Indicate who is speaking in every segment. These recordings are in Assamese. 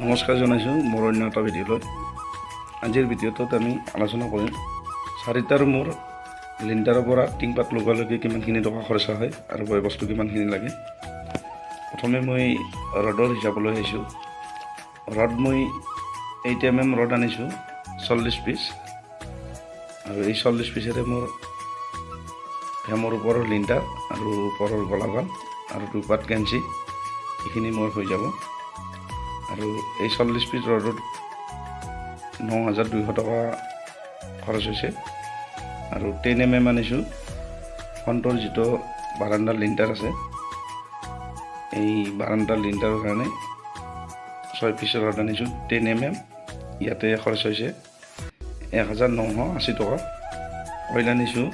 Speaker 1: নমস্কাৰ জনাইছোঁ মোৰ অন্য এটা ভিডিঅ'লৈ। আজিৰ ভিডিঅ'টোত আমি আলোচনা কৰিম চাৰিটাৰ মোৰ লিণ্টাৰৰ পৰা টিংপাত লগোৱালৈকে কিমানখিনি টকা খৰচা হয় আৰু বয় বস্তু কিমানখিনি লাগে। প্ৰথমে মই ৰডৰ হিচাপলৈ আহিছোঁ। ৰড মই 8 mm ৰড আনিছোঁ 40 পিচ, আৰু এই 40 পিচেৰে মোৰ ফ্ৰেমৰ ওপৰৰ লিণ্টাৰ আৰু ওপৰৰ গলাগাল আৰু দুপাত কেঞ্চি এইখিনি মোৰ হৈ যাব। আৰু এই 40 পিচ ৰডত 9,200 টকা খৰচ হৈছে। আৰু 10 mm আনিছোঁ ফ্ৰণ্টৰ যিটো বাৰাণ্ডাৰ লিণ্টাৰ আছে, এই বাৰাণ্ডাৰ লিণ্টাৰৰ কাৰণে 6 পিচৰ ৰড আনিছোঁ 10 mm। ইয়াতে খৰচ হৈছে 1,980 টকা। কইল আনিছোঁ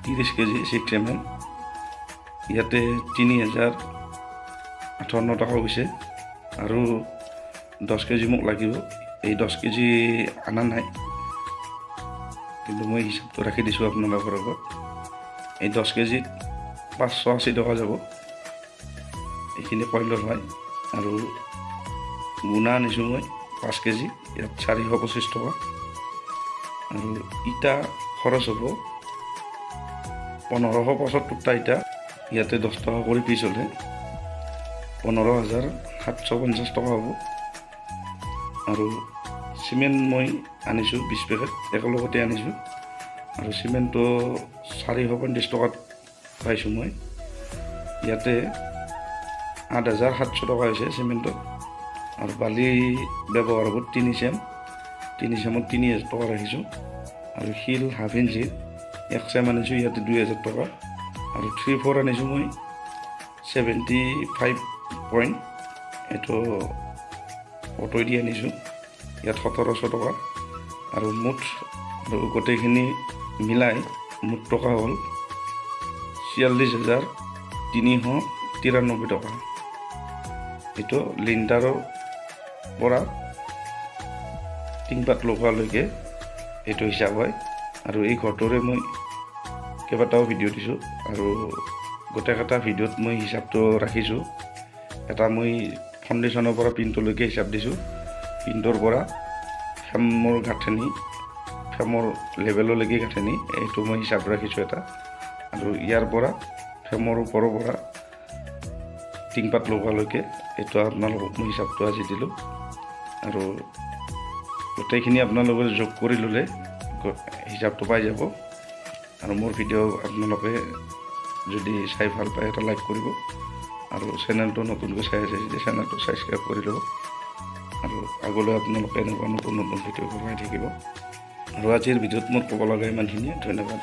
Speaker 1: 30 কেজি 6 mm, ইয়াতে 3,058 টকা হৈছে। আৰু 10 কেজি মোক লাগিব। এই 10 কেজি আনা নাই, কিন্তু মই হিচাপটো ৰাখি দিছোঁ আপোনালোকৰ আগত। এই 10 কেজিত 580 টকা যাব, এইখিনি কইলৰ হয়। আৰু গুণা আনিছোঁ মই 5 কেজি, ইয়াত 425 টকা। আৰু ইটা খৰচ হ'ব 1,575টা ইটা, ইয়াতে 10 টকা কৰি পিচ হ'লে 15,750 টকা হ'ব। আৰু চিমেণ্ট মই আনিছোঁ 20 পেকেট, একেলগতে আনিছোঁ। আৰু চিমেণ্টটো 450 টকাত পাইছোঁ মই। ইয়াতে 8,700 টকা হৈছে চিমেণ্টত। আৰু বালি ব্যৱহাৰ হ'ব 3 চেম, 3 চেমত 3,000 টকা ৰাখিছোঁ। আৰু শিল হাফ ইঞ্চি 1 চেম আনিছোঁ, ইয়াতে 2,000 টকা। আৰু 3/4 আনিছোঁ মই 75 পইণ্ট, এইটো অটৈ দি আনিছোঁ, ইয়াত 1,700 টকা। আৰু মুঠ গোটেইখিনি মিলাই মুঠ টকা হ'ল 46,393 টকা। এইটো লিণ্টাৰৰ পৰা টিংপাত লগোৱালৈকে এইটো হিচাপ হয়। আৰু এই ঘৰটোৰে মই কেইবাটাও ভিডিঅ' দিছোঁ, আৰু গোটেইকেইটা ভিডিঅ'ত মই হিচাপটো ৰাখিছোঁ। এটা মই ফাউণ্ডেশ্যনৰ পৰা পিনটোলৈকে হিচাপ দিছোঁ, পিনটোৰ পৰা ফ্ৰেমৰ গাঁথনি, ফ্ৰেমৰ লেভেললৈকে গাঁথনি, এইটো মই হিচাপ ৰাখিছোঁ এটা। আৰু ইয়াৰ পৰা ফ্ৰেমৰ ওপৰৰ পৰা টিংপাত লগোৱালৈকে এইটো আপোনালোকক মই হিচাপটো আজি দিলোঁ। আৰু গোটেইখিনি আপোনালোকে যোগ কৰি ল'লে হিচাপটো পাই যাব। আৰু মোৰ ভিডিঅ' আপোনালোকে যদি চাই ভাল পায় এটা লাইক কৰিব, আৰু চেনেলটো নতুনকৈ চাই আছে যদি চেনেলটো ছাবস্ক্ৰাইব কৰি ল'ব। আৰু আগলৈ আপোনালোকে এনেকুৱা নতুন নতুন ভিডিঅ' বনাই থাকিব। আৰু আজিৰ ভিডিঅ'ত মোৰ ক'ব লগা ইমানখিনিয়ে। ধন্যবাদ।